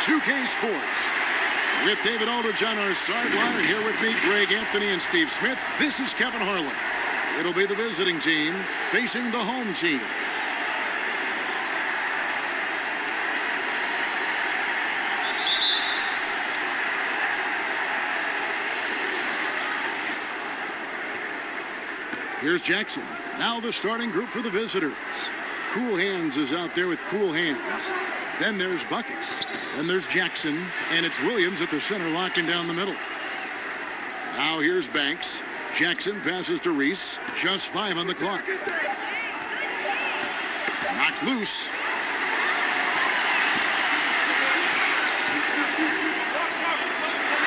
2K Sports. With David Aldridge on our sideline, and here with me, Greg Anthony and Steve Smith. This is Kevin Harlan. It'll be the visiting team facing the home team. Here's Jackson. Now the starting group for the visitors. Cool Hands is out there with Cool Hands. Then there's Buckets. Then there's Jackson. And it's Williams at the center locking down the middle. Now here's Banks. Jackson passes to Reese. Just 5 on the clock. Knocked loose.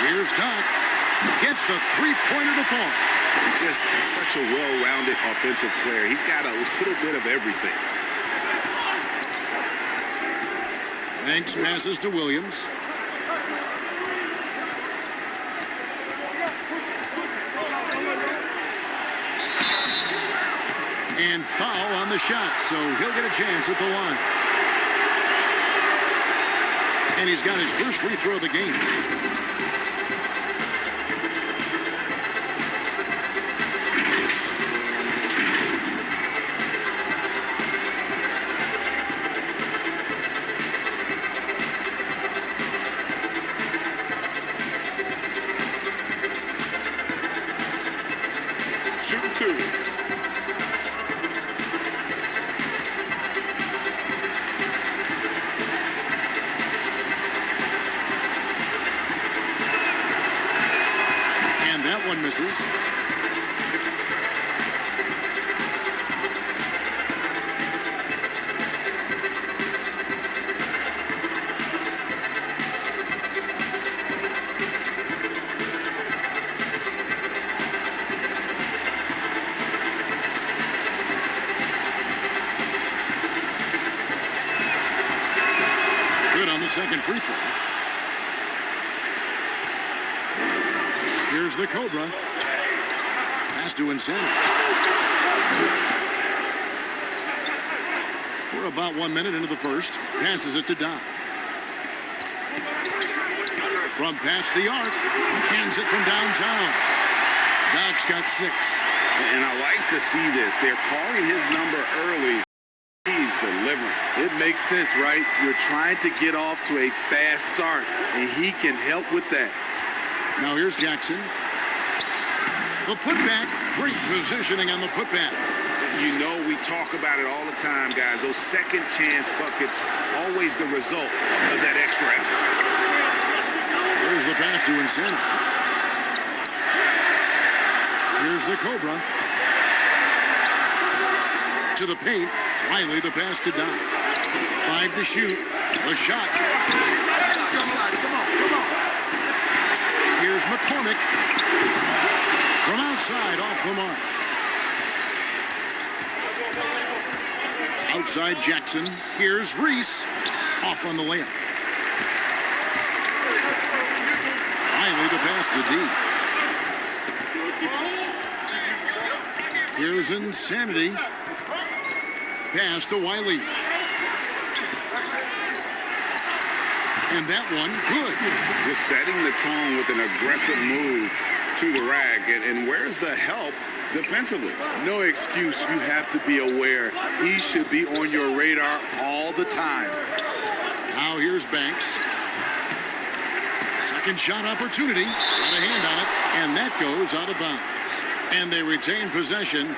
Here's Doc. Gets the three-pointer to fall. He's just such a well-rounded offensive player. He's got a little bit of everything. Banks passes to Williams. And foul on the shot, so he'll get a chance at the line. And he's got his first free throw of the game. Misses. Good on the second free throw. Here's the Cobra. Pass to Insanity. We're about 1 minute into the first. Passes it to Doc. From past the arc. Hands it from downtown. Doc's got 6. And I like to see this. They're calling his number early. He's delivering. It makes sense, right? You're trying to get off to a fast start, and he can help with that. Now here's Jackson. The putback. Great positioning on the putback. You know, we talk about it all the time, guys. Those second chance buckets, always the result of that extra effort. There's the pass to Insanity. Here's the Cobra. To the paint. Riley the pass to Doc. 5 to shoot. The shot. Come on. Here's McCormick. From outside, off the mark. Outside Jackson. Here's Reese. Off on the layup. Riley the pass to D. Here's Insanity. Pass to Wiley. And that one, good. Just setting the tone with an aggressive move to the rack. And where's the help defensively? No excuse. You have to be aware. He should be on your radar all the time. Now here's Banks. Second shot opportunity. Got a hand on it. And that goes out of bounds. And they retain possession.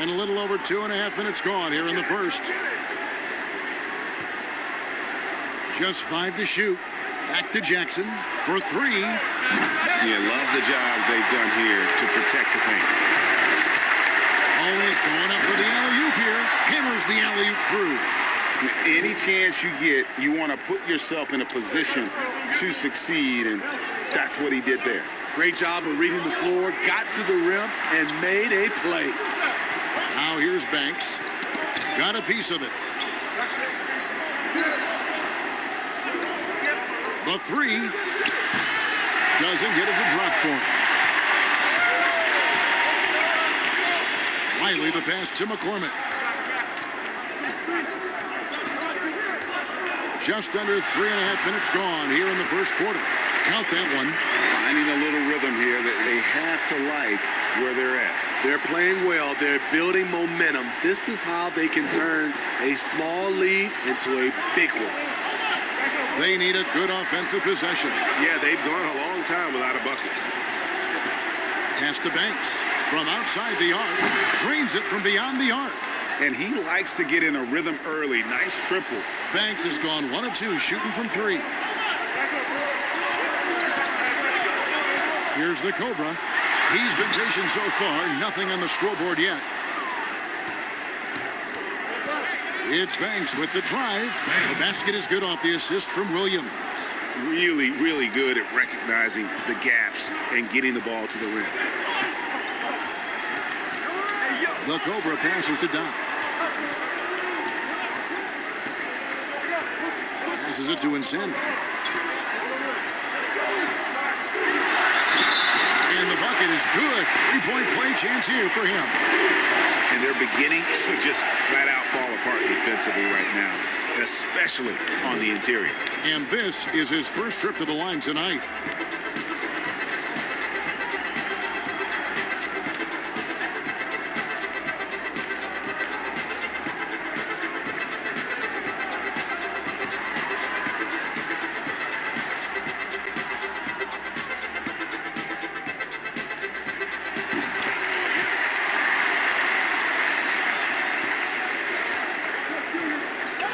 And a little over 2.5 minutes gone here in the first. Just 5 to shoot. Back to Jackson for 3. Yeah, love the job they've done here to protect the paint. Always going up for the alley-oop here. Hammers the alley-oop through. Any chance you get, you want to put yourself in a position to succeed, and that's what he did there. Great job of reading the floor, got to the rim, and made a play. Now here's Banks. Got a piece of it. The 3 doesn't get it to drop for him. Wiley the pass to McCormick. Just under 3.5 minutes gone here in the first quarter. Count that one. Finding a little rhythm here that they have to like where they're at. They're playing well. They're building momentum. This is how they can turn a small lead into a big one. They need a good offensive possession. Yeah, they've gone a long time without a bucket. Pass to Banks from outside the arc. Drains it from beyond the arc. And he likes to get in a rhythm early. Nice triple. Banks has gone 1 of 2 shooting from 3. Here's the Cobra. He's been patient so far. Nothing on the scoreboard yet. It's Banks with the drive. The basket is good off the assist from Williams. Really, really good at recognizing the gaps and getting the ball to the rim. The Cobra passes to Doc. Passes it to Insanity. And the bucket is good. 3-point play chance here for him. And they're beginning to just flat out fall apart defensively right now, especially on the interior. And this is his first trip to the line tonight.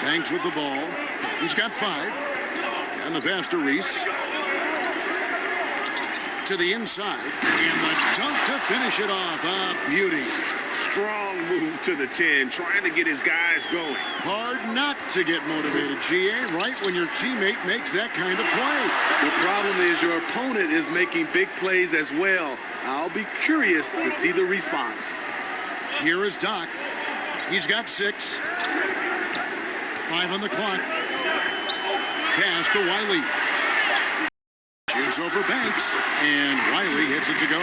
Banks with the ball. He's got 5. And the pass to Reese. To the inside. And the dunk to finish it off. A beauty. Strong move to the 10, trying to get his guys going. Hard not to get motivated, GA, right when your teammate makes that kind of play. The problem is your opponent is making big plays as well. I'll be curious to see the response. Here is Doc. He's got 6. 5 on the clock. Pass to Wiley. Shoots over Banks, and Wiley hits it to go.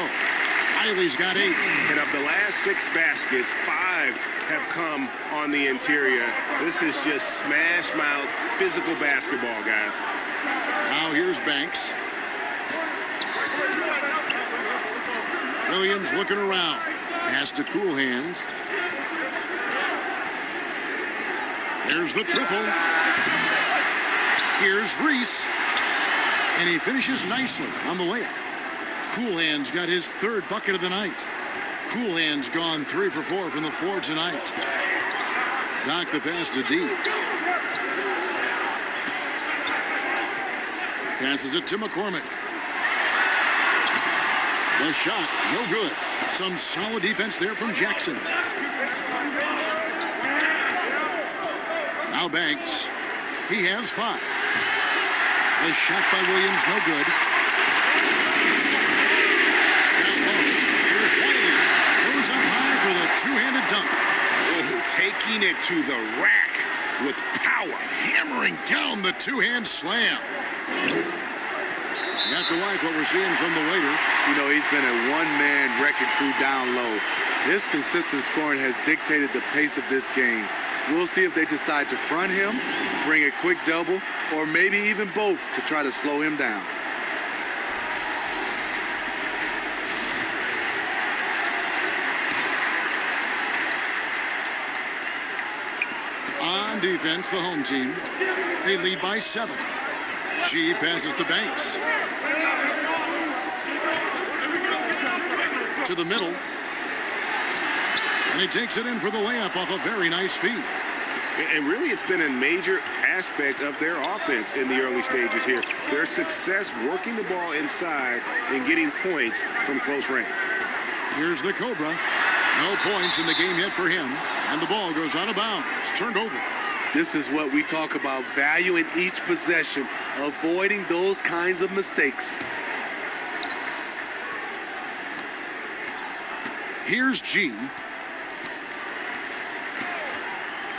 Wiley's got 8. And of the last 6 baskets, 5 have come on the interior. This is just smash mouth physical basketball, guys. Now here's Banks. Williams looking around. Pass to Cool Hands. There's the triple. Here's Reese. And he finishes nicely on the layup. Cool Hands got his 3rd bucket of the night. Cool Hands gone 3 for 4 from the floor tonight. Knock the pass to D. Passes it to McCormick. The shot, no good. Some solid defense there from Jackson. Now Banks. He has 5. The shot by Williams, no good. Here's Wiley. Goes up high for the 2-handed dunk. Oh, taking it to the rack with power. Hammering down the 2-hand slam. You have to like what we're seeing from the waiter. You know, he's been a one-man wrecking crew down low. His consistent scoring has dictated the pace of this game. We'll see if they decide to front him, bring a quick double, or maybe even both to try to slow him down. On defense, the home team. They lead by 7. G passes to Banks. To the middle. And he takes it in for the layup off a very nice feed. And really, it's been a major aspect of their offense in the early stages here. Their success working the ball inside and getting points from close range. Here's the Cobra. No points in the game yet for him. And the ball goes out of bounds. It's turned over. This is what we talk about, valuing each possession, avoiding those kinds of mistakes. Here's G.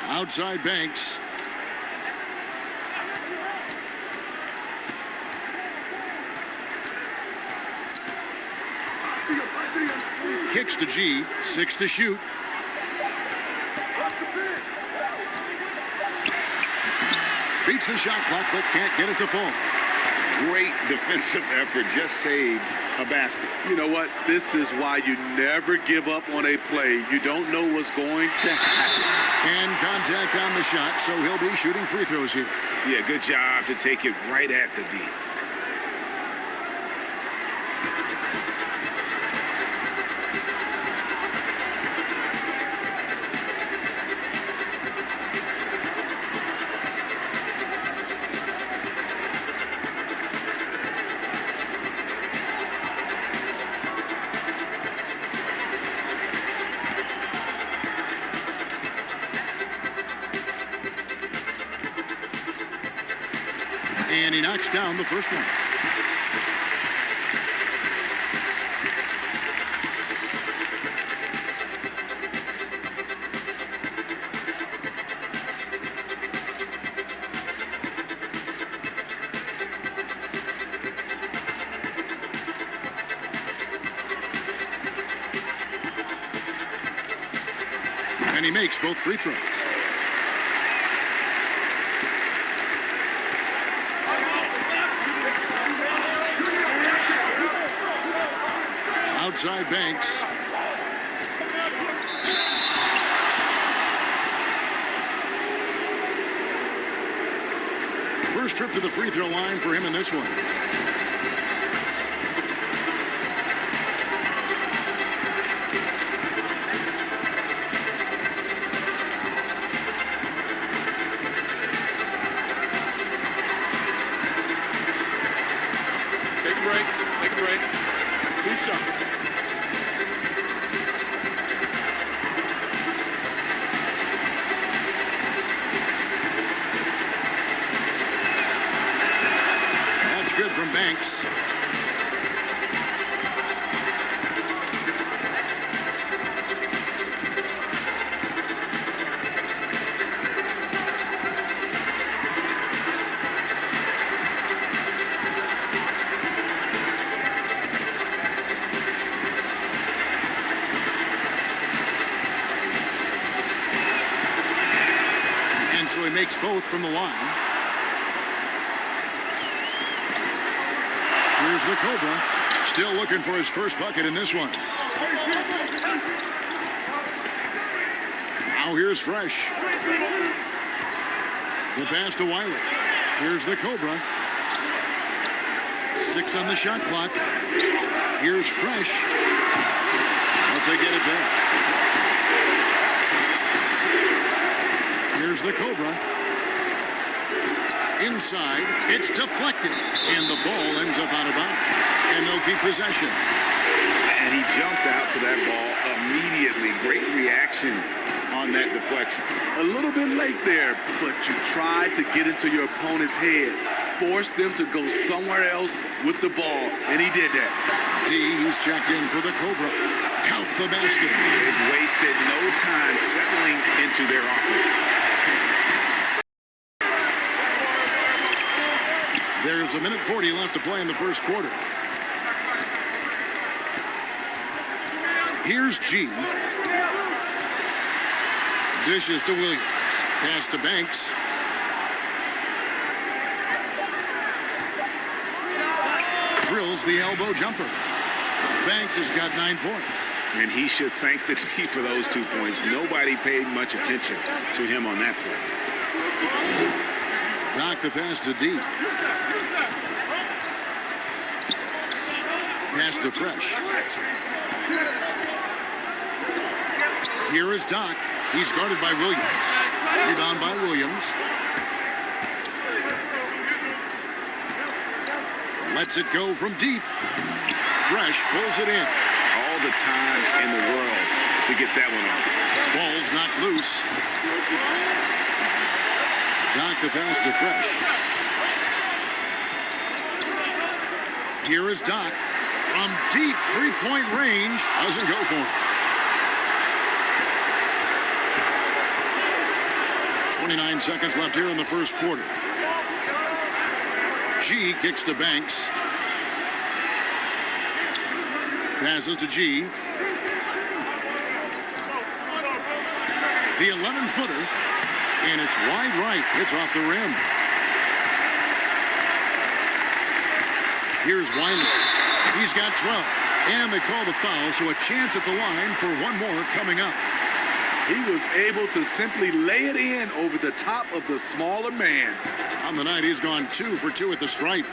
Outside Banks. Kicks to G. 6 to shoot. beats the shot clock but can't get it to fall. Great defensive effort. Just saved a basket. You know what? This is why you never give up on a play. You don't know what's going to happen. And contact on the shot, so he'll be shooting free throws here. Yeah, good job to take it right at the D. And he knocks down the first one. And he makes both free throws. Outside Banks. First trip to the free throw line for him in this one. Take a break. Take a break. Please shot. Good from Banks. And so he makes both from the line. Here's the Cobra, still looking for his first bucket in this one. Now here's Fresh. The pass to Wiley. Here's the Cobra. 6 on the shot clock. Here's Fresh. But they get it back. Here's the Cobra. Inside, it's deflected, and the ball ends up out of bounds, and they'll keep possession. And he jumped out to that ball immediately. Great reaction on that deflection. A little bit late there, but you tried to get into your opponent's head, force them to go somewhere else with the ball, and he did that. D, he's checked in for the Cobra. Count the basket. They've wasted no time settling into their offense. There's 1:40 left to play in the first quarter. Here's G. Dishes to Williams. Pass to Banks. Drills the elbow jumper. Banks has got 9 points. And he should thank the team for those 2 points. Nobody paid much attention to him on that play. Doc the pass to D. Pass to Fresh. Here is Doc. He's guarded by Williams. Rebound by Williams. Lets it go from deep. Fresh pulls it in. All the time in the world to get that one off. Ball's not loose. Doc the pass to Fresh. Here is Doc. From deep three-point range. Doesn't go for it. 29 seconds left here in the first quarter. G kicks to Banks. Passes to G. The 11-footer. And it's wide right. It's off the rim. Here's Wiley. He's got 12. And they call the foul, so a chance at the line for one more coming up. He was able to simply lay it in over the top of the smaller man. On the night, he's gone 2 for 2 at the stripe.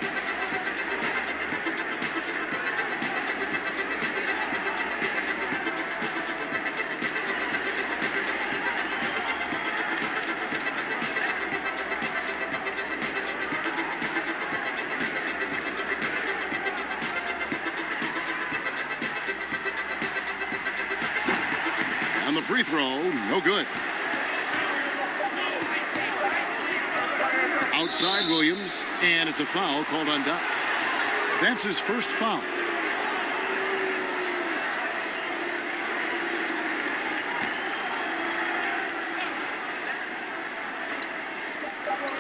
And the free throw, no good. Outside Williams, and it's a foul called on Doc. That's his first foul.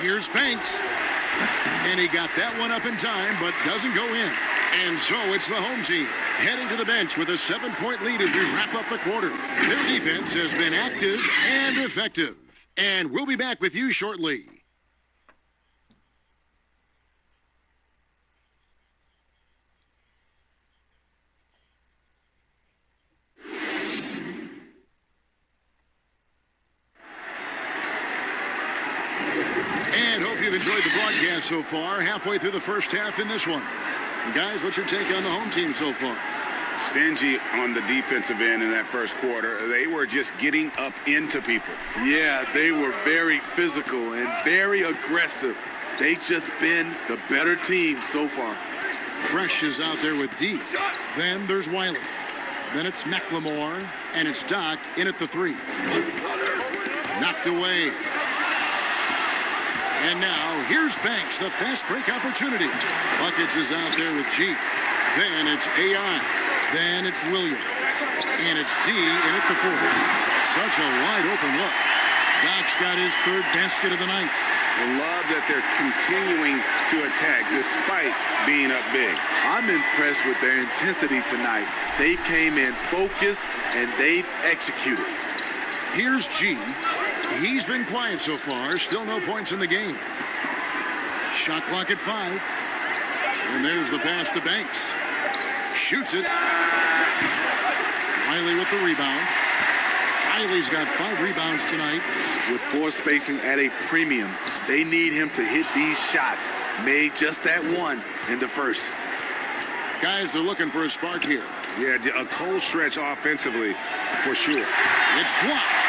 Here's Banks. And he got that one up in time, but doesn't go in. And so it's the home team heading to the bench with a 7-point lead as we wrap up the quarter. Their defense has been active and effective. And we'll be back with you shortly. And hope you've enjoyed the broadcast so far. Halfway through the first half in this one. Guys, what's your take on the home team so far? Stingy on the defensive end in that first quarter. They were just getting up into people. Yeah, they were very physical and very aggressive. They've just been the better team so far. Fresh is out there with D. Then there's Wiley. Then it's McLemore, and it's Doc in at the 3. Knocked away. And now, here's Banks, the fast break opportunity. Buckets is out there with G. Then it's AI. Then it's Williams. And it's D in at the 4. Such a wide open look. Doc's got his 3rd basket of the night. I love that they're continuing to attack despite being up big. I'm impressed with their intensity tonight. They came in focused and they've executed. Here's G. He's been quiet so far. Still no points in the game. Shot clock at 5. And there's the pass to Banks. Shoots it. Wiley with the rebound. Wiley's got 5 rebounds tonight. With floor spacing at a premium, they need him to hit these shots. Made just that one in the first. Guys are looking for a spark here. Yeah, a cold stretch offensively for sure. It's blocked.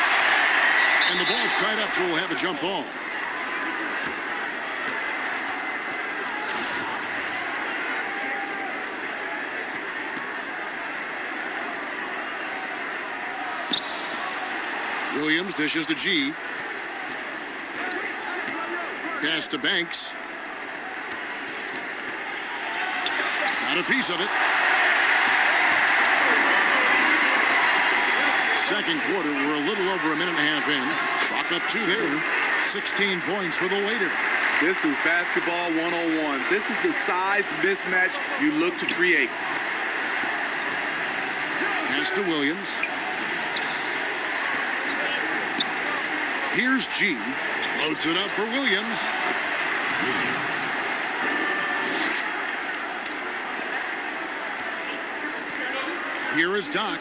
And the ball's tied up, so we'll have a jump ball. Williams dishes to G. Pass to Banks. Got a piece of it. Second quarter, we're a little over a minute and a half in. Chalk up 2 there. 16 points for the waiter. This is basketball 101. This is the size mismatch you look to create. Pass to Williams. Here's G. Loads it up for Williams. Here is Doc.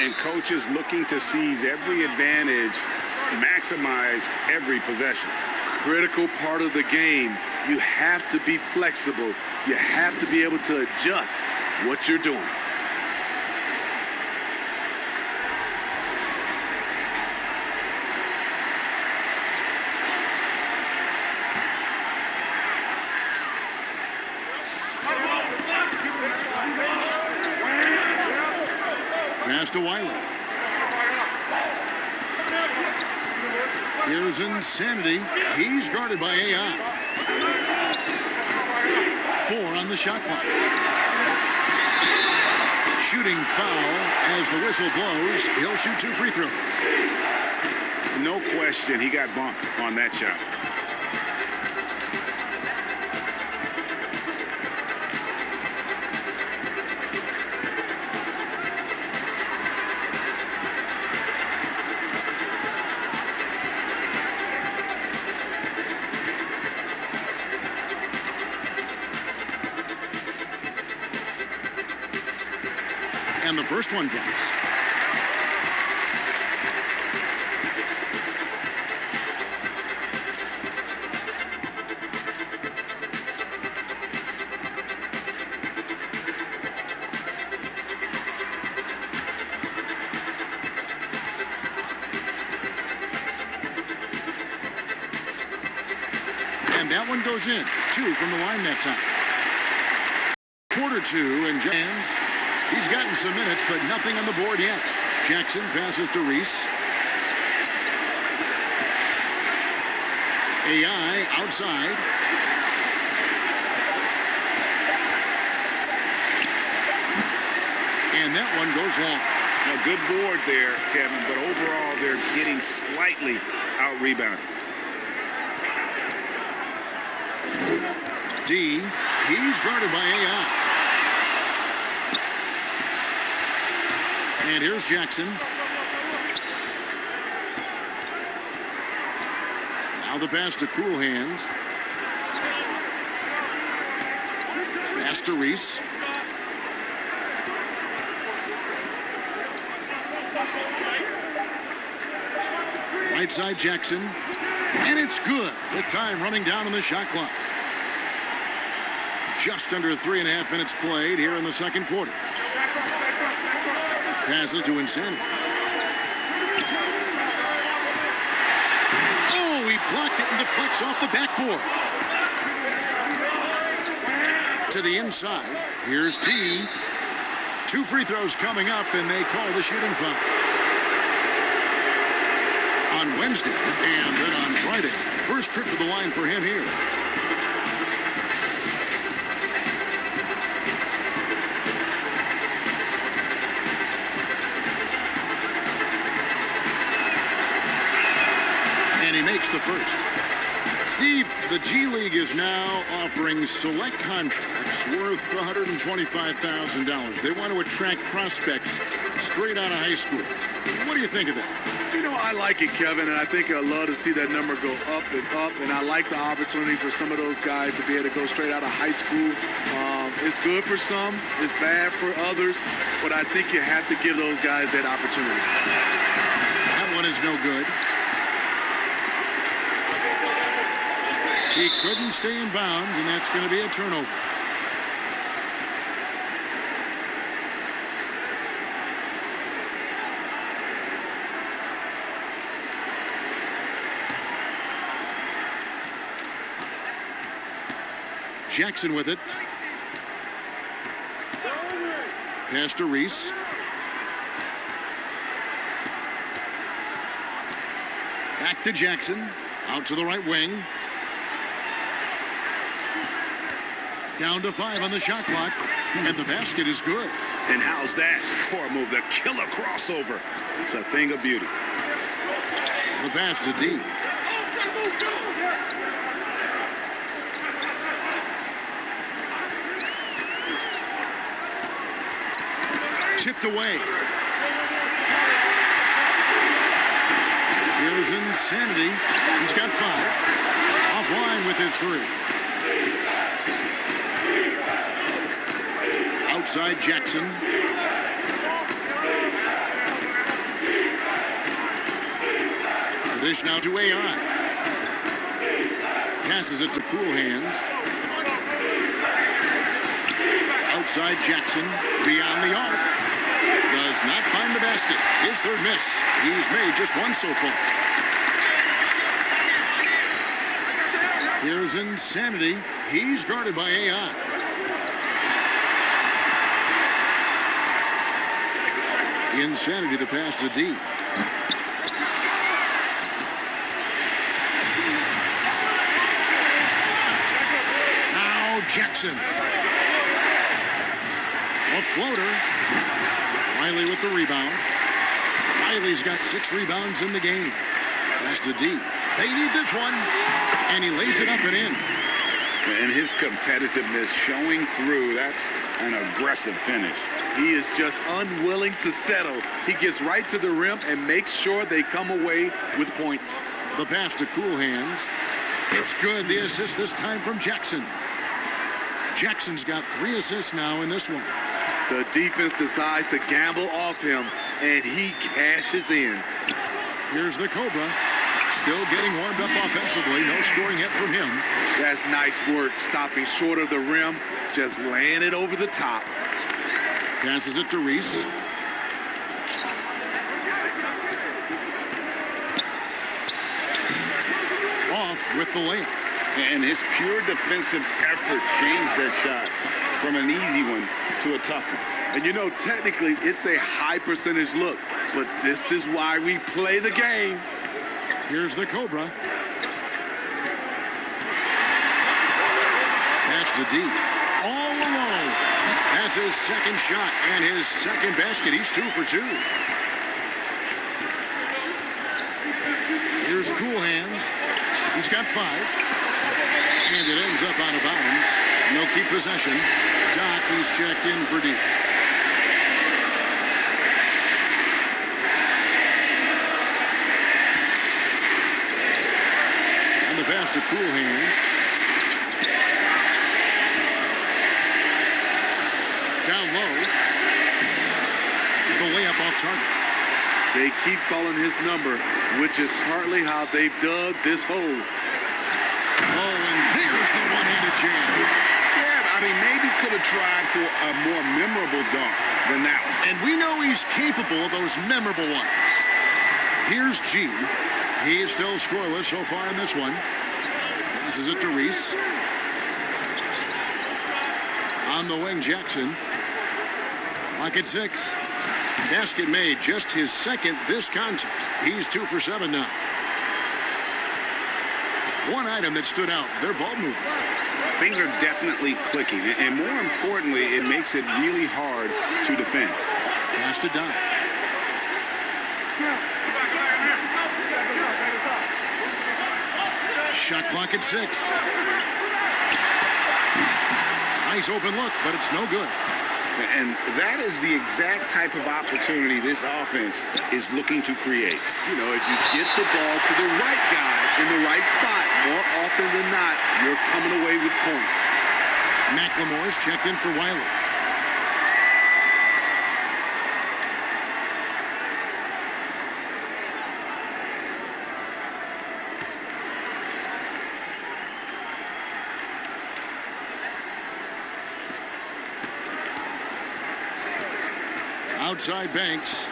And coach is looking to seize every advantage, maximize every possession. Critical part of the game. You have to be flexible. You have to be able to adjust what you're doing. Pass to Wiley. Here's Insanity. He's guarded by AI. 4 on the shot clock. Shooting foul as the whistle blows. He'll shoot 2 free throws. No question, he got bumped on that shot. First one drops. And that one goes in. 2 from the line that time. Quarter 2, and Jans, he's gotten some minutes, but nothing on the board yet. Jackson passes to Reese. AI outside. And that one goes long. A good board there, Kevin, but overall they're getting slightly out-rebounded. D, he's guarded by AI. And here's Jackson. Now the pass to Cool Hands. Pass to Reese. Right side Jackson. And it's good with time running down on the shot clock. Just under 3.5 minutes played here in the second quarter. Passes to Insanity. Oh, he blocked it and deflects off the backboard. To the inside. Here's T. 2 free throws coming up, and they call the shooting foul. On Wednesday and then on Friday. First trip to the line for him here. And he makes the first. Steve, the G League is now offering select contracts worth $125,000. They want to attract prospects straight out of high school. What do you think of that? You know, I like it, Kevin, and I think I'd love to see that number go up and up, and I like the opportunity for some of those guys to be able to go straight out of high school. It's good for some, it's bad for others, but I think you have to give those guys that opportunity. That one is no good. He couldn't stay in bounds, and that's going to be a turnover. Jackson with it. Pass to Reese. Back to Jackson. Out to the right wing. Down to 5 on the shot clock. And the basket is good. And how's that for a move? The killer crossover. It's a thing of beauty. The pass to D. Tipped away. Here's Insanity. He's got 5. Offline with his 3. Outside Jackson. The dish now to AI. Passes it to Cool Hands. Outside Jackson. Beyond the arc. Does not find the basket. His 3rd miss. He's made just 1 so far. Here's Insanity. He's guarded by AI. Insanity, the pass to D. Now Jackson. A floater. Riley with the rebound. Riley's got 6 rebounds in the game. Pass to D. They need this one. And he lays it up and in. And his competitiveness showing through. That's an aggressive finish. He is just unwilling to settle. He gets right to the rim and makes sure they come away with points. The pass to Cool Hands. It's good. The assist this time from Jackson. Jackson's got 3 assists now in this one. The defense decides to gamble off him, and he cashes in. Here's the Cobra. Still getting warmed up offensively. No scoring hit from him. That's nice work, stopping short of the rim, just laying it over the top. Passes it to Reese. Off with the layup. And his pure defensive effort changed that shot from an easy one to a tough one. And you know, technically, it's a high percentage look, but this is why we play the game. Here's the Cobra. Pass to D. All alone. That's his second shot and his second basket. He's 2 for 2. Here's Cool Hands. He's got 5. And it ends up out of bounds. No keep possession. Doc, he's checked in for D. And the pass to Cool Hands. Down low. The layup off target. They keep calling his number, which is partly how they've dug this hole. Oh, and there's the one-handed jam. Yeah, I mean, maybe could have tried for a more memorable dunk than that one. And we know he's capable of those memorable ones. Here's G. He is still scoreless so far in this one. Passes it to Reese. On the wing, Jackson. Lock at 6. Basket made, just his second this contest. He's 2 for 7 now. One item that stood out, their ball movement. Things are definitely clicking, and more importantly, it makes it really hard to defend. Pass to Don. Shot clock at 6. Nice open look, but it's no good. And that is the exact type of opportunity this offense is looking to create. You know, if you get the ball to the right guy in the right spot, more often than not, you're coming away with points. McLemore's checked in for Wiley. Outside Banks.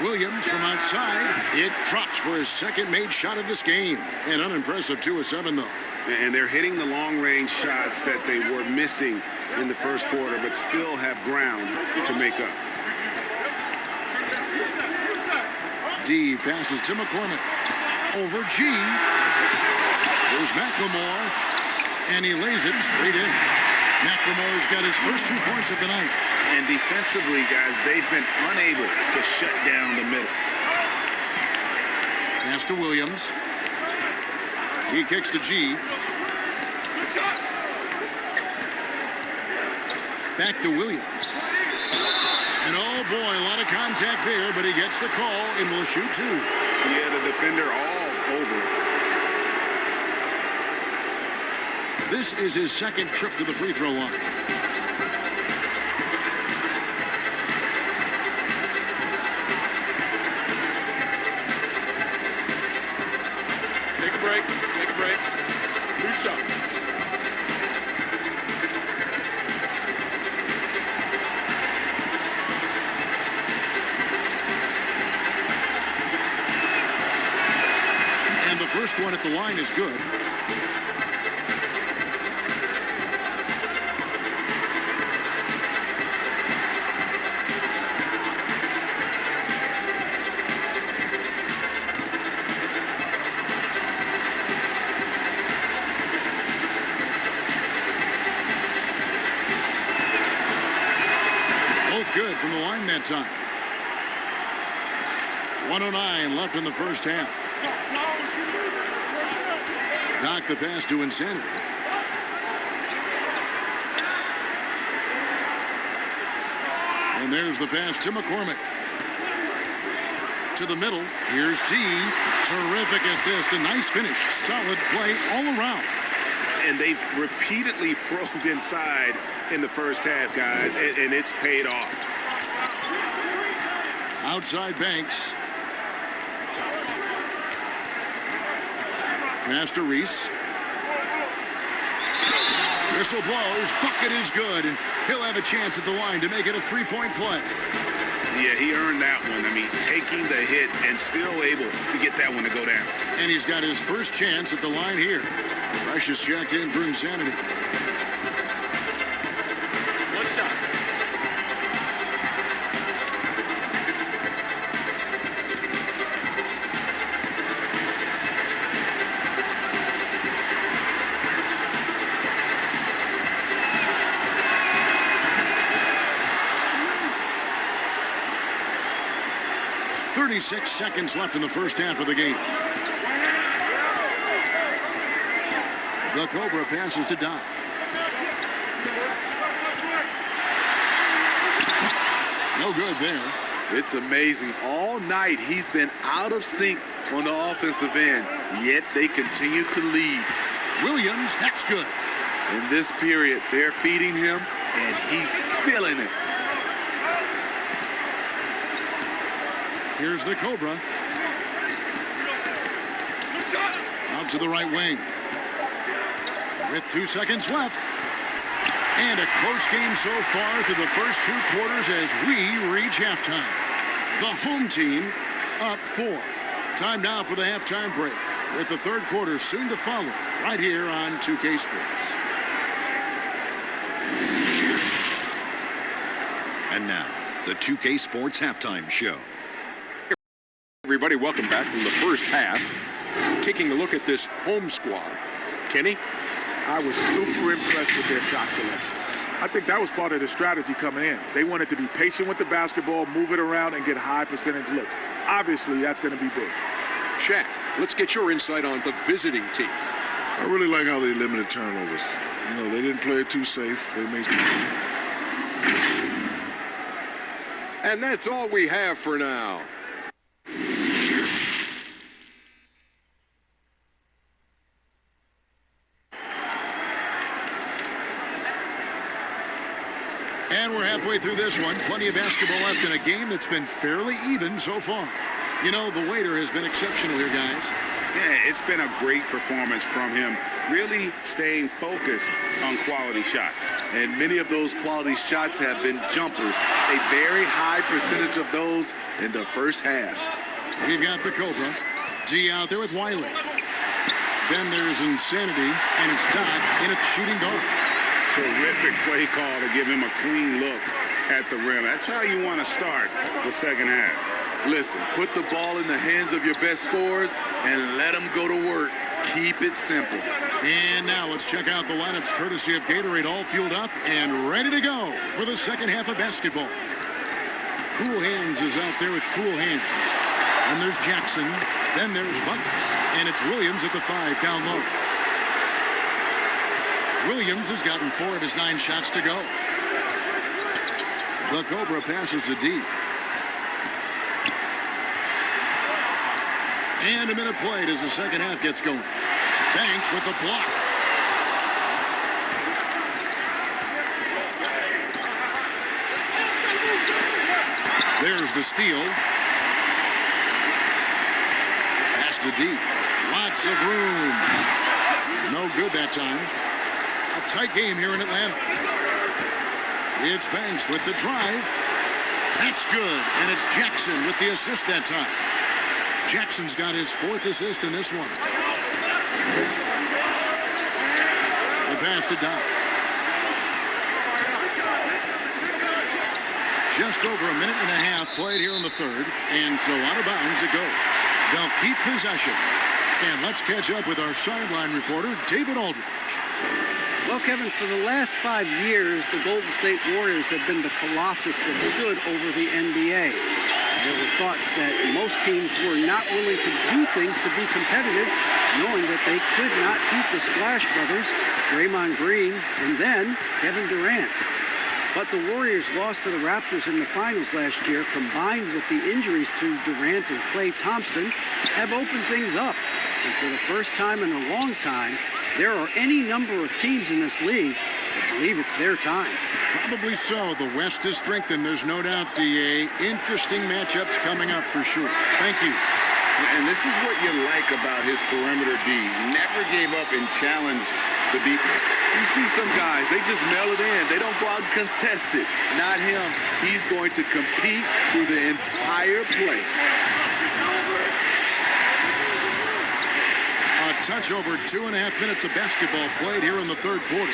Williams from outside. It drops for his second made shot of this game. An unimpressive 2 of 7, though. And they're hitting the long-range shots that they were missing in the first quarter, but still have ground to make up. D passes to McCormick. Over G. There's McLemore. And he lays it straight in. McLemore's got his first 2 points of the night. And defensively, guys, they've been unable to shut down the middle. Pass to Williams. He kicks to G. Back to Williams. And oh boy, a lot of contact there, but he gets the call and will shoot 2. Yeah, the defender all over. This is his second trip to the free throw line. Take a break. Take a break. 2 shots. And the first one at the line is good. Good from the line that time. 1:09 left in the first half. Knock the pass to Insanity. And there's the pass to McCormick. To the middle. Here's D. Terrific assist. A nice finish. Solid play all around. And they've repeatedly probed inside in the first half, guys, and it's paid off. Outside Banks. Pass to Reese. Whistle blows. Bucket is good. And he'll have a chance at the line to make it a three-point play. Yeah, he earned that one. I mean, taking the hit and still able to get that one to go down. And he's got his first chance at the line here. Precious checked in for Insanity. One shot. .36 seconds left in the first half of the game. The Cobra passes to Dodd. No good there. It's amazing. All night he's been out of sync on the offensive end, yet they continue to lead. Williams, that's good. In this period, they're feeding him, and he's feeling it. Here's the Cobra. Out to the right wing. With 2 seconds left. And a close game so far through the first 2 quarters as we reach halftime. The home team up 4. Time now for the halftime break, with the third quarter soon to follow right here on 2K Sports. And now, the 2K Sports Halftime Show. Everybody, welcome back from the first half. Taking a look at this home squad. Kenny? I was super impressed with their shot selection. I think that was part of the strategy coming in. They wanted to be patient with the basketball, move it around, and get high percentage looks. Obviously, that's going to be big. Shaq, let's get your insight on the visiting team. I really like how they limited turnovers. You know, they didn't play it too safe. They made And that's all we have for now. And we're halfway through this one. Plenty of basketball left in a game that's been fairly even so far. You know, the waiter has been exceptional here, guys. Yeah, it's been a great performance from him, really staying focused on quality shots. And many of those quality shots have been jumpers. A very high percentage of those in the first half. We've got the Cobra. G out there with Wiley. Then there's Insanity, and it's Dodd in at the shooting guard. Terrific play call to give him a clean look at the rim. That's how you want to start the second half. Listen, put the ball in the hands of your best scorers and let them go to work. Keep it simple. And now let's check out the lineups courtesy of Gatorade, all fueled up and ready to go for the second half of basketball. Cool Hands is out there with cool hands. And there's Jackson. Then there's Buckets. And it's Williams at the 5 down low. Williams has gotten 4 of his 9 shots to go. The Cobra passes to D. And a minute played as the second half gets going. Banks with the block. There's the steal. Pass to D. Lots of room. No good that time. A tight game here in Atlanta. It's Banks with the drive. That's good. And it's Jackson with the assist that time. Jackson's got his 4th assist in this one. The pass to Dodd. Just over a minute and a half played here in the third. And so out of bounds it goes. They'll keep possession. And let's catch up with our sideline reporter, David Aldridge. Well, Kevin, for the last 5 years, the Golden State Warriors have been the colossus that stood over the NBA. There were thoughts that most teams were not willing to do things to be competitive, knowing that they could not beat the Splash Brothers, Draymond Green, and then Kevin Durant. But the Warriors lost to the Raptors in the finals last year, combined with the injuries to Durant and Klay Thompson, have opened things up. And for the first time in a long time, there are any number of teams in this league that believe it's their time. Probably so. The West is strengthened. There's no doubt, DA. Interesting matchups coming up for sure. Thank you. And this is what you like about his perimeter D. Never gave up and challenged the defense. You see some guys, they just mail it in. They don't go out and contest it. Not him. He's going to compete through the entire play. A touch over 2.5 minutes of basketball played here in the third quarter.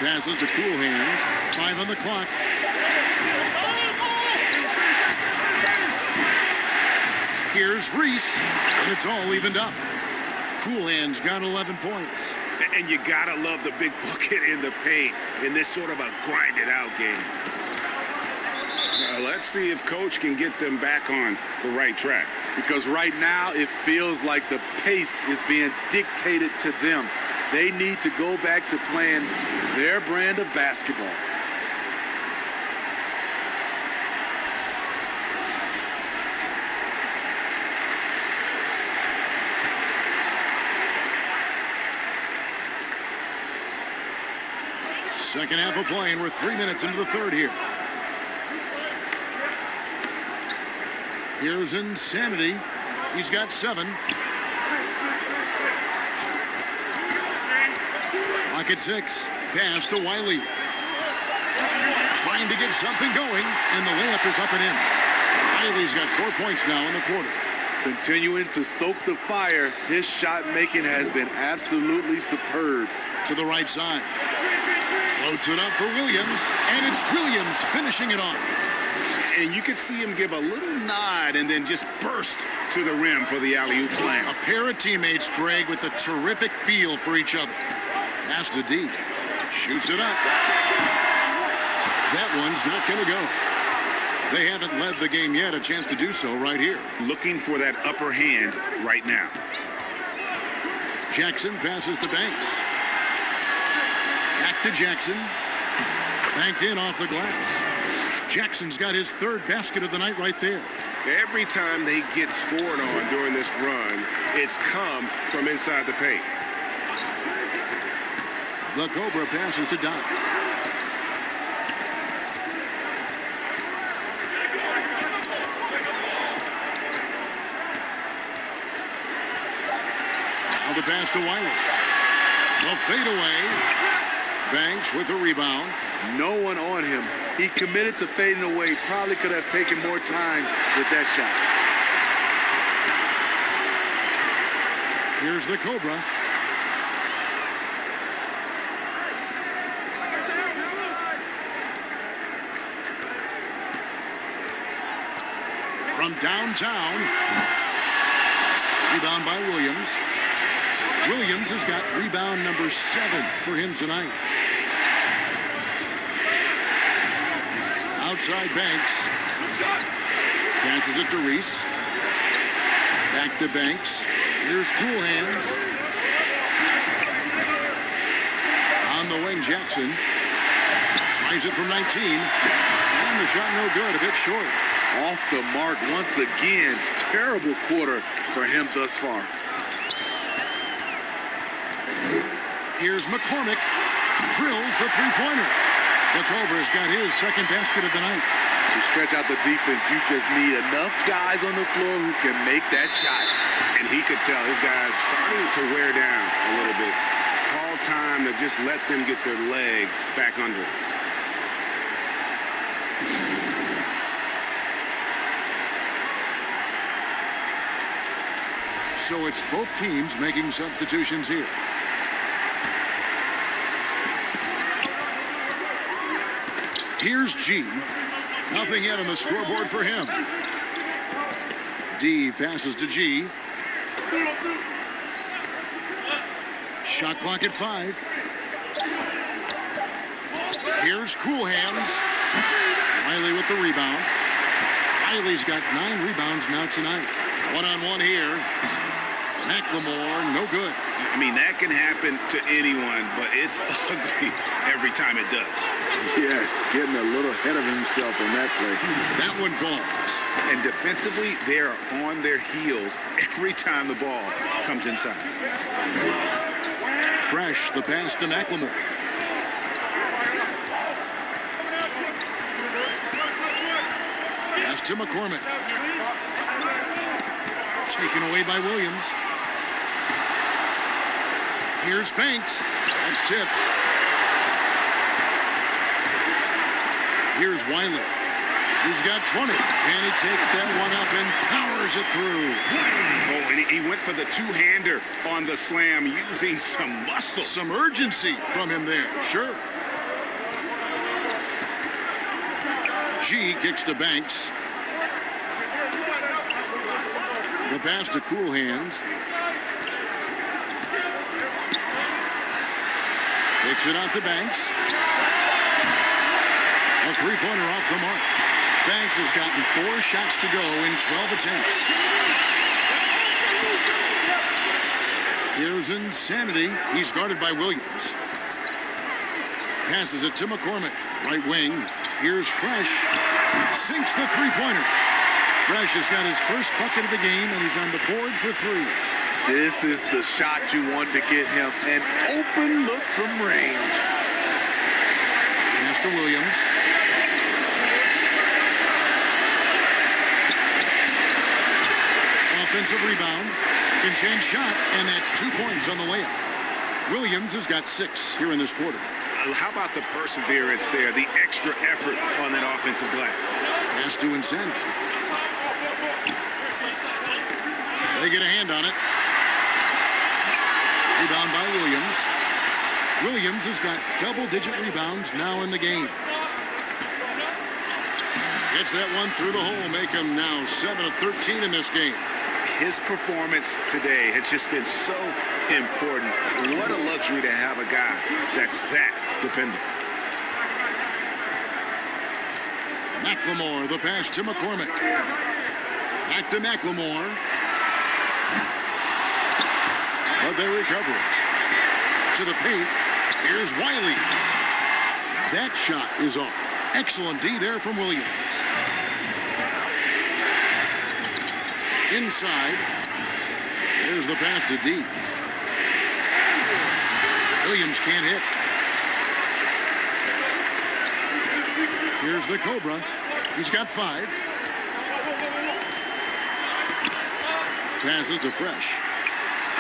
Passes to Cool Hands. 5 on the clock. Here's Reese, and it's all evened up. Cool Hands got 11 points. And you gotta love the big bucket in the paint in this sort of a grinded-out game. Let's see if Coach can get them back on the right track. Because right now it feels like the pace is being dictated to them. They need to go back to playing their brand of basketball. Second half of play, and we're 3 minutes into the third here. Here's Insanity. He's got 7. Clock at 6. Pass to Wiley. Trying to get something going, and the layup is up and in. Wiley's got 4 points now in the quarter. Continuing to stoke the fire, his shot making has been absolutely superb. To the right side. Floats it up for Williams, and it's Williams finishing it off. And you could see him give a little nod and then just burst to the rim for the alley-oop slam. A pair of teammates, Greg, with a terrific feel for each other. Pass to D. Shoots it up. That one's not going to go. They haven't led the game yet. A chance to do so right here. Looking for that upper hand right now. Jackson passes to Banks. Back to Jackson. Banked in off the glass. Jackson's got his 3rd basket of the night right there. Every time they get scored on during this run, it's come from inside the paint. The Cobra passes to Doc. Now the pass to Wiley. The fadeaway. Banks with the rebound. No one on him. He committed to fading away. Probably could have taken more time with that shot. Here's the Cobra. From downtown. Rebound by Williams. Williams has got rebound number 7 for him tonight. Outside Banks. Passes it to Reese. Back to Banks. Here's Cool Hands. On the wing, Jackson. Tries it from 19. And the shot no good, a bit short. Off the mark once again. Terrible quarter for him thus far. Here's McCormick. Drills the three-pointer. The Cobra's got his 2nd basket of the night. To stretch out the defense, you just need enough guys on the floor who can make that shot. And he could tell his guys starting to wear down a little bit. Call time to just let them get their legs back under it. So it's both teams making substitutions here. Here's G. Nothing yet on the scoreboard for him. D passes to G. Shot clock at 5. Here's Cool Hands. Wiley with the rebound. Wiley's got 9 rebounds now tonight. One-on-one here. McLemore, no good. I mean, that can happen to anyone, but it's ugly every time it does. Yes, getting a little ahead of himself on that play. That one falls. And defensively, they are on their heels every time the ball comes inside. Fresh, the pass to McLemore. Pass to McCormick. Taken away by Williams. Here's Banks. That's tipped. Here's Wiley. He's got 20. And he takes that one up and powers it through. Oh, and he went for the two-hander on the slam, using some muscle. Some urgency from him there. Sure. G kicks to Banks. The pass to Cool Hands. Kicks it out to Banks. A three-pointer off the mark. Banks has gotten 4 shots to go in 12 attempts. Here's Insanity. He's guarded by Williams. Passes it to McCormick. Right wing. Here's Fresh. Sinks the three-pointer. Fresh has got his first bucket of the game, and he's on the board for 3. This is the shot you want to get him. An open look from range. Pass to Williams. Offensive rebound. Can change shot, and that's 2 points on the layup. Williams has got 6 here in this quarter. How about the perseverance there, the extra effort on that offensive glass? Pass to Insanity. They get a hand on it. Rebound by Williams. Williams has got double-digit rebounds now in the game. Gets that one through the hole, make him now 7 of 13 in this game. His performance today has just been so important. What a luxury to have a guy that's that dependable. McLemore, the pass to McCormick. Back to McLemore. But they recover it. To the paint. Here's Wiley. That shot is off. Excellent D there from Williams. Inside. There's the pass to D. Williams can't hit. Here's the Cobra. He's got 5. Passes to Fresh.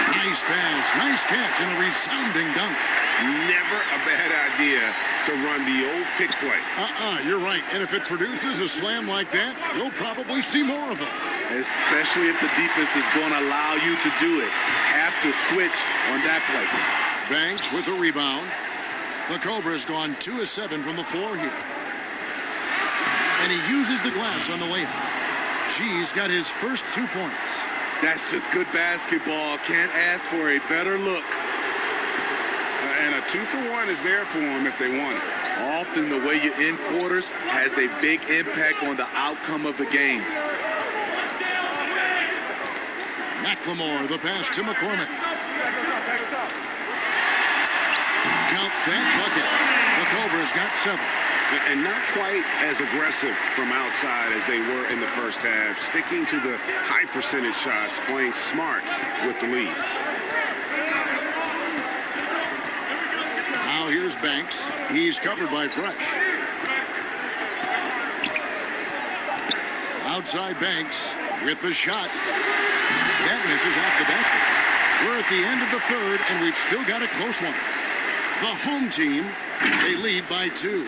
Nice pass, nice catch, and a resounding dunk. Never a bad idea to run the old pick play. You're right. And if it produces a slam like that, you'll probably see more of them. Especially if the defense is going to allow you to do it. Have to switch on that play. Banks with the rebound. The Cobra's gone 2 of 7 from the floor here. And he uses the glass on the layup. G's got his first 2 points. That's just good basketball. Can't ask for a better look. And a 2-for-1 is there for them if they want it. Often the way you end quarters has a big impact on the outcome of the game. McLemore, the pass to McCormick. Count that bucket. The Cobras got 7. And not quite as aggressive from outside as they were in the first half. Sticking to the high percentage shots, playing smart with the lead. Now here's Banks. He's covered by Fresh. Outside Banks with the shot. That misses off the basket. We're at the end of the third, and we've still got a close one. The home team, they lead by 2.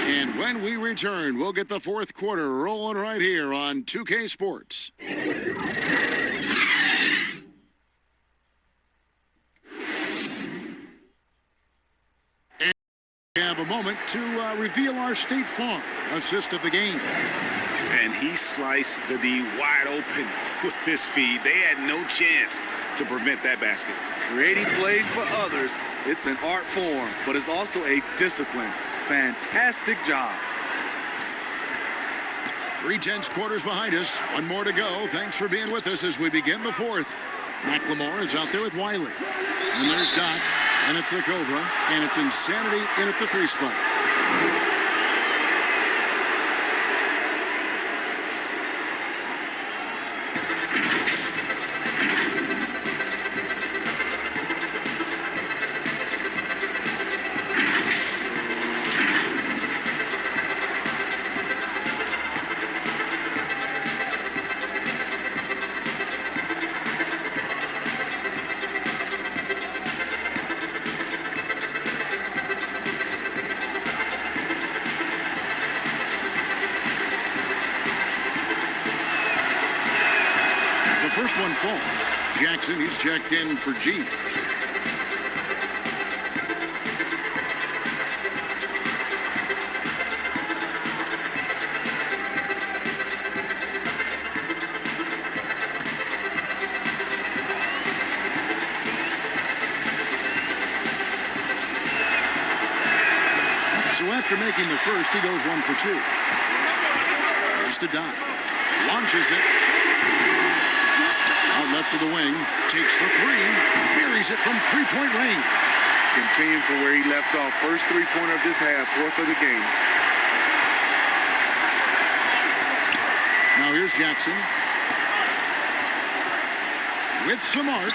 And when we return, we'll get the fourth quarter rolling right here on 2K Sports. And we have a moment to reveal our State Farm assist of the game. And he sliced the D wide open with his feed. They had no chance to prevent that basket. Creating plays for others, it's an art form, but it's also a discipline. Fantastic job. 3/10 quarters behind us. 1 more to go. Thanks for being with us as we begin the fourth. McLemore is out there with Wiley. And there's Doc. And it's the Cobra. And it's Insanity in at the 3 spot. Jackson, he's checked in for G. So after making the first, he goes 1 for 2. Pass to Doc. Launches it. Out left to the wing. Takes the 3. Buries it from 3-point range. Continuing from where he left off. First 3-pointer of this half. 4th of the game. Now here's Jackson. With some arc.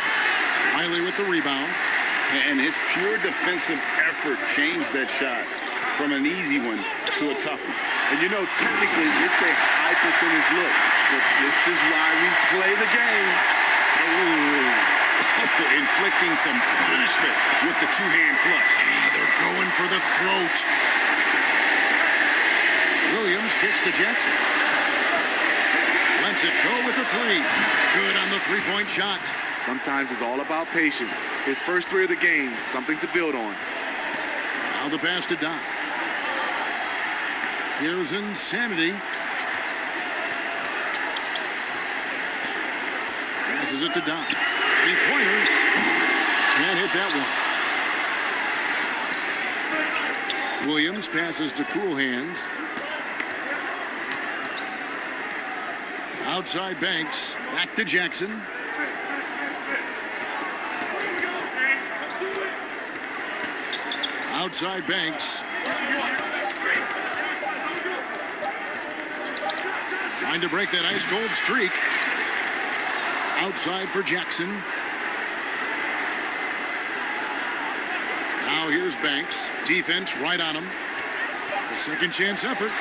Wiley with the rebound. And his pure defensive effort changed that shot from an easy one to a tough one. And you know, technically, it's a high percentage look. But this is why we play the game. Inflicting some punishment with the 2-hand flush. They're going for the throat. Williams kicks to Jackson. Lets it go with the 3. Good on the 3-point shot. Sometimes it's all about patience. His first 3 of the game, something to build on. Now the pass to Doc. Here's Insanity. Passes it to Doc. 3-pointer. Can't hit that one. Williams passes to Cool Hands. Outside Banks. Back to Jackson. Outside Banks. Trying to break that ice cold streak. Outside for Jackson. Now here's Banks. Defense right on him. A second chance effort.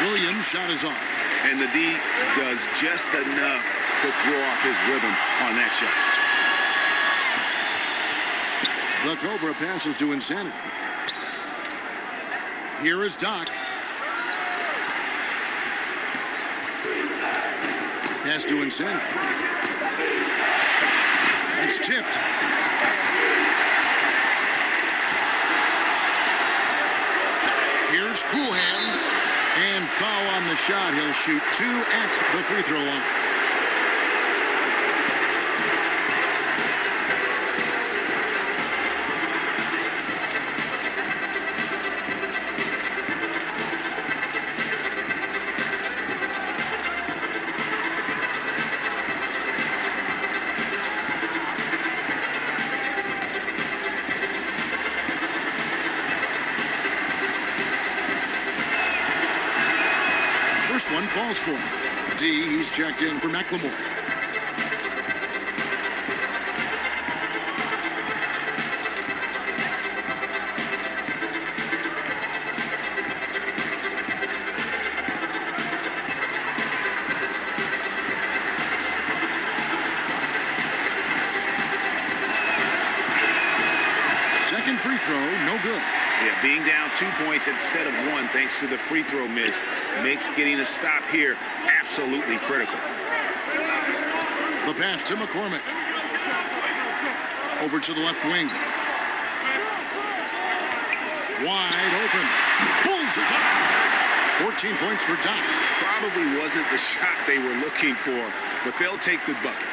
Williams' shot is off. And the D does just enough to throw off his rhythm on that shot. The Cobra passes to Insanity. Here is Doc. Pass to Insanity. That's tipped. Here's Cool Hands. And foul on the shot. He'll shoot 2 at the free throw line. One falls for him. D, he's checked in for McLemore. Second free throw, no good. Yeah, being down 2 points instead of 1 thanks to the free throw miss makes getting a stop here absolutely critical. The pass to McCormick. Over to the left wing. Wide open. Pulls it up. 14 points for Doc. Probably wasn't the shot they were looking for, but they'll take the bucket.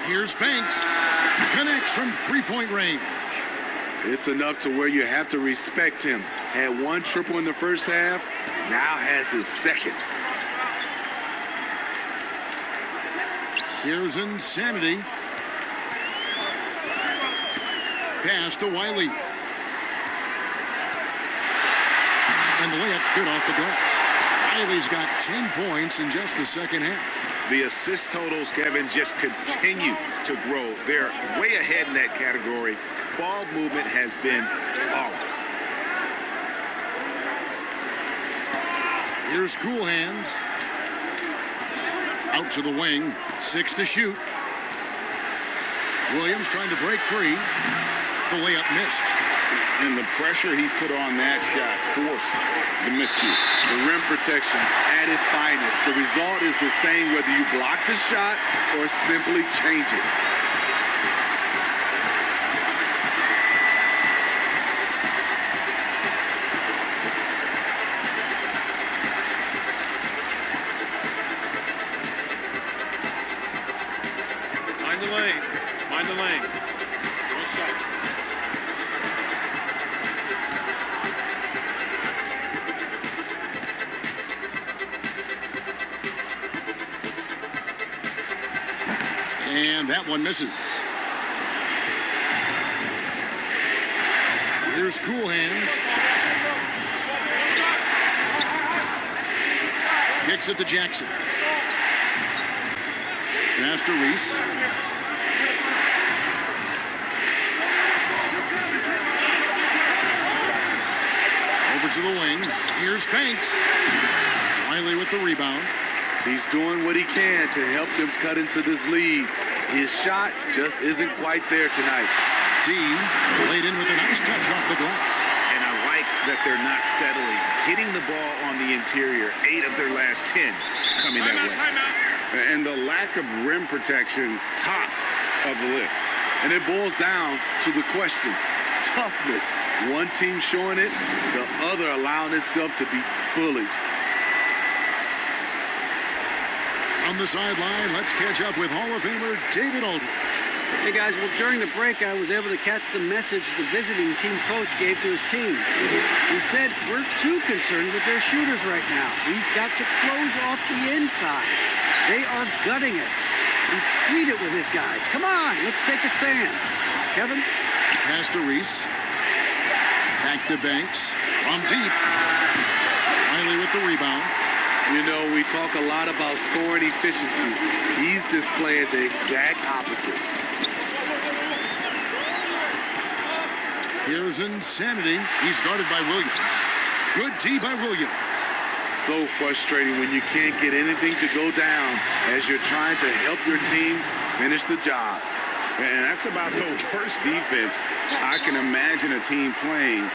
Here's Banks. Connects from 3-point range. It's enough to where you have to respect him. Had 1 triple in the first half, now has his second. Here's Insanity. Pass to Wiley. And the layup's good off the glass. Wiley's got 10 points in just the second half. The assist totals, Kevin, just continue to grow. They're way ahead in that category. Ball movement has been flawless. Here's Cool Hands. Out to the wing. 6 to shoot. Williams trying to break free. The layup missed. And the pressure he put on that shot forced the miscue. The rim protection at its finest. The result is the same whether you block the shot or simply change it. Mind the lane. Mind the lane. One shot. And that one misses. Here's Cool Hands. Kicks it to Jackson. Pass to Reese. Over to the wing. Here's Banks. Wiley with the rebound. He's doing what he can to help them cut into this lead. His shot just isn't quite there tonight. Dean laid in with a nice touch off the glass. And I like that they're not settling. Hitting the ball on the interior, 8 of their last 10 coming that way. And the lack of rim protection, top of the list. And it boils down to the question. Toughness. One team showing it, the other allowing itself to be bullied. On the sideline, let's catch up with Hall of Famer David Aldridge. Hey guys, well during the break I was able to catch the message the visiting team coach gave to his team. He said, we're too concerned with their shooters right now. We've got to close off the inside. They are gutting us. He pleaded with his guys. Come on, let's take a stand. Kevin? Pass to Reese. Back to Banks. From deep. Wiley with the rebound. You know, we talk a lot about scoring efficiency. He's displaying the exact opposite. Here's Insanity. He's guarded by Williams. Good D by Williams. So frustrating when you can't get anything to go down as you're trying to help your team finish the job. And that's about the worst defense I can imagine a team playing.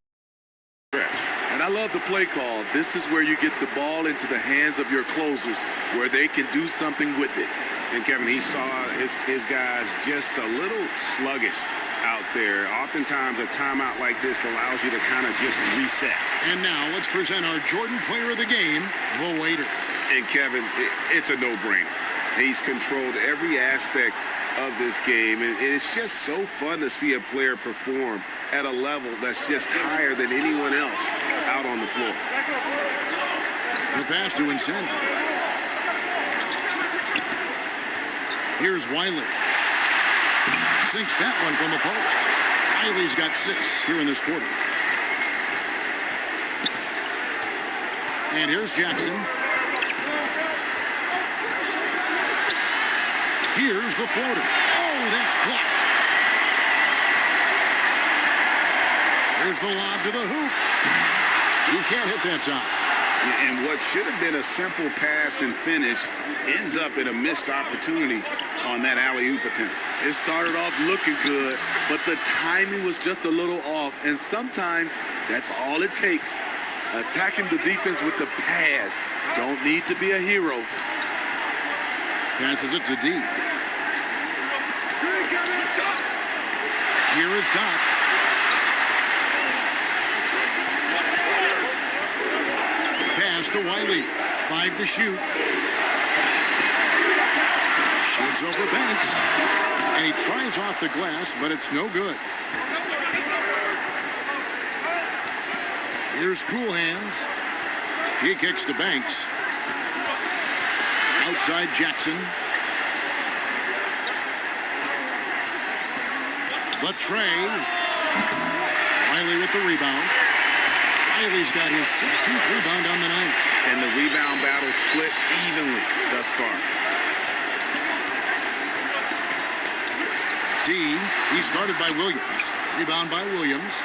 And I love the play call. This is where you get the ball into the hands of your closers where they can do something with it. And Kevin, he saw his guys just a little sluggish out there. Oftentimes a timeout like this allows you to kind of just reset. And now let's present our Jordan player of the game, the waiter. And Kevin, it's a no-brainer. He's controlled every aspect of this game, and it's just so fun to see a player perform at a level that's just higher than anyone else out on the floor. The pass to Insanity. Here's Wiley. Sinks that one from the post. Wiley's got 6 here in this quarter. And here's Jackson. Here's the floater. Oh, that's blocked. Here's the lob to the hoop. You can't hit that time. And what should have been a simple pass and finish ends up in a missed opportunity on that alley-oop attempt. It started off looking good, but the timing was just a little off. And sometimes that's all it takes. Attacking the defense with the pass. Don't need to be a hero. Passes it to D. Here is Doc. Pass to Wiley. 5 to shoot. Shoots over Banks. And he tries off the glass, but it's no good. Here's Cool Hands. He kicks to Banks. Outside Jackson. Latre. Riley with the rebound. Riley's got his 16th rebound on the night. And the rebound battle split evenly thus far. D. He's guarded by Williams. Rebound by Williams.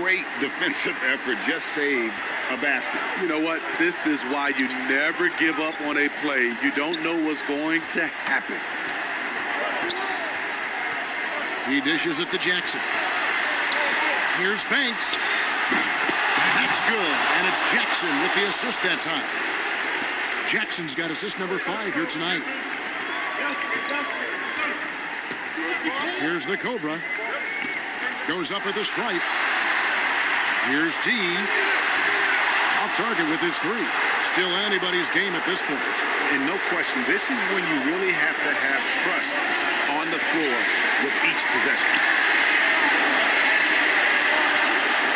Great defensive effort. Just saved a basket. You know what? This is why you never give up on a play. You don't know what's going to happen. He dishes it to Jackson. Here's Banks. That's good. And it's Jackson with the assist that time. Jackson's got assist number 5 here tonight. Here's the Cobra. Goes up at the stripe. Here's D. Off target with his 3. Still anybody's game at this point. And no question, this is when you really have to have trust on the floor with each possession.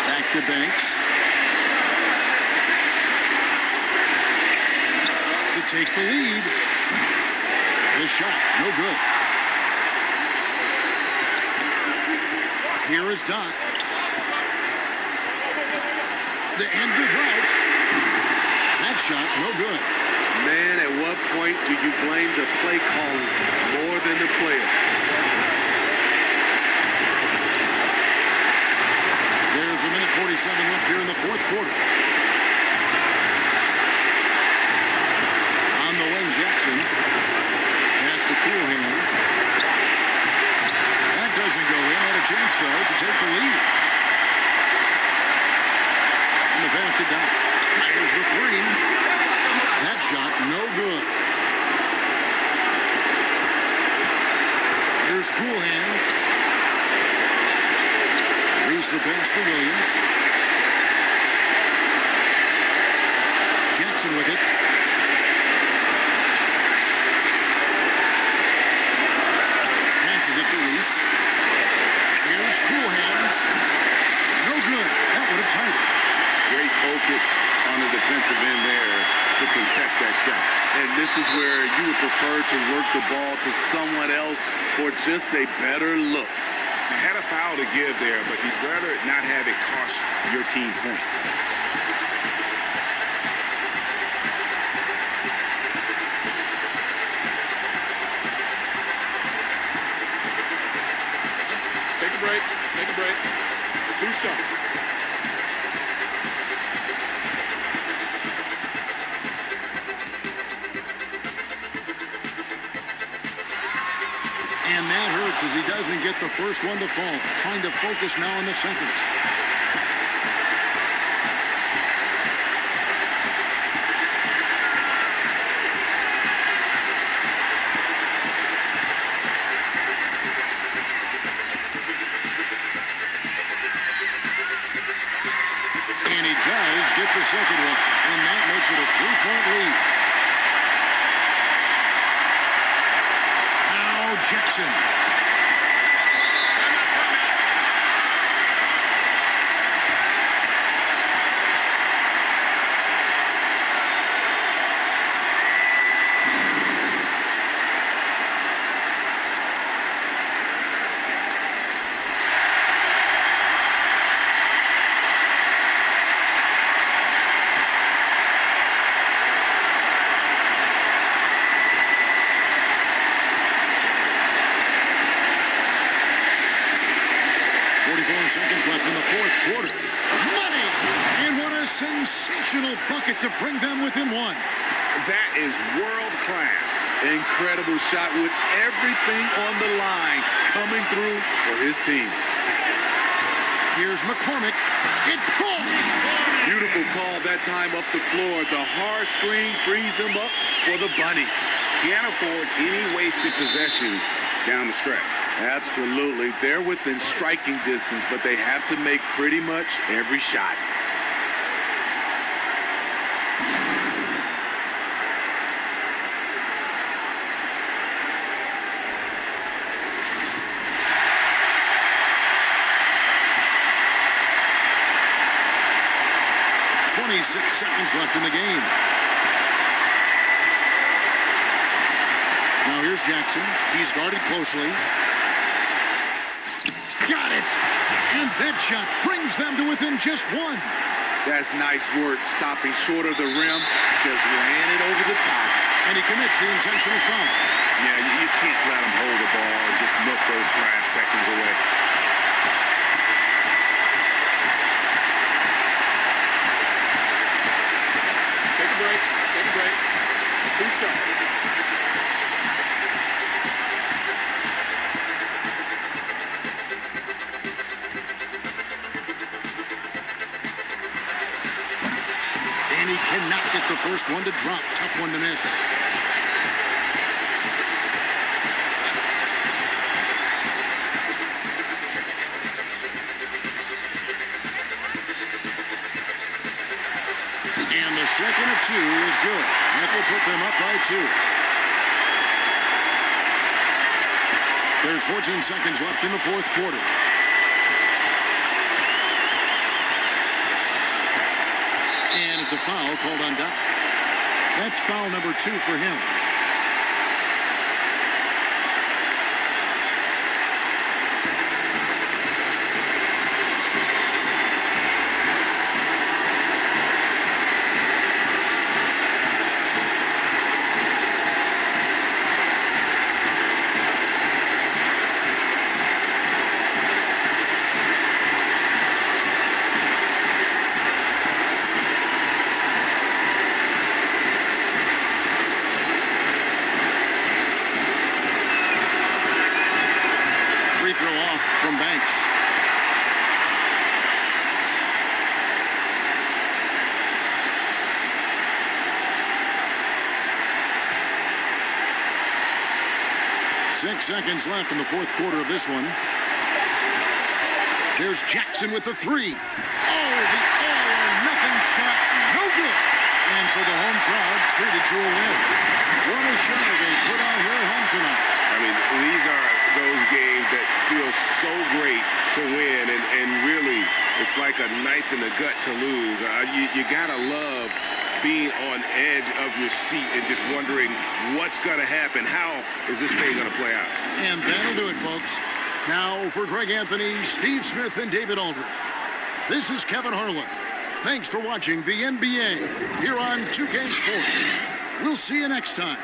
Back to Banks. To take the lead. His shot, no good. Here is Doc. The end of out. That shot, no good. Man, at what point do you blame the play calling more than the player? There's a minute 47 left here in the 4th quarter. On the wing, Jackson has to cool hands. That doesn't go in. Had a chance, though, to take the lead. And the pass to Doc. Fires the 3. That shot, no good. Here's cool hands. Here's the pass to Williams. Jackson with it. Passes it to Reese. Here's cool hands. No good. That would have tied it. Great focus on the defensive end there to contest that shot. And this is where you would prefer to work the ball to someone else for just a better look. Had a foul to give there, but you'd rather not have it cost your team points. Take a break. Take a break. 2 shots. And that hurts as he doesn't get the first one to fall. Trying to focus now on the second. And he does get the second one. And that makes it a 3-point lead. Jackson. Seconds left in the 4th quarter. Money! And what a sensational bucket to bring them within 1. That is world class. Incredible shot with everything on the line coming through for his team. Here's McCormick. It falls! Beautiful call that time up the floor. The hard screen frees him up for the bunny. Can't afford any wasted possessions down the stretch. Absolutely. They're within striking distance, but they have to make pretty much every shot. .26 seconds left in the game. Now here's Jackson. He's guarded closely. Got That shot brings them to within just one. That's nice work, stopping short of the rim, just ran it over the top. And he commits the intentional foul. Yeah, you can't let him hold the ball and just milk those last seconds away. Take a break. Take a break. 2 shots. And he cannot get the first one to drop. Tough one to miss. And the second of 2 is good. That will put them up by 2. There's 14 seconds left in the fourth quarter. And it's a foul called on Doc. That's foul number 2 for him. From Banks. Six seconds left in the fourth quarter of this one. There's Jackson with the 3. Oh, the all-or-nothing shot. No good. And so the home crowd treated to a win. What a show they put out here at home tonight. I mean, these are those games that feel so great to win, and really, it's like a knife in the gut to lose. You gotta love being on edge of your seat and just wondering what's gonna happen. How is this thing gonna play out? And that'll do it, folks. Now for Greg Anthony, Steve Smith, and David Aldridge, this is Kevin Harlan. Thanks for watching the NBA here on 2K Sports. We'll see you next time.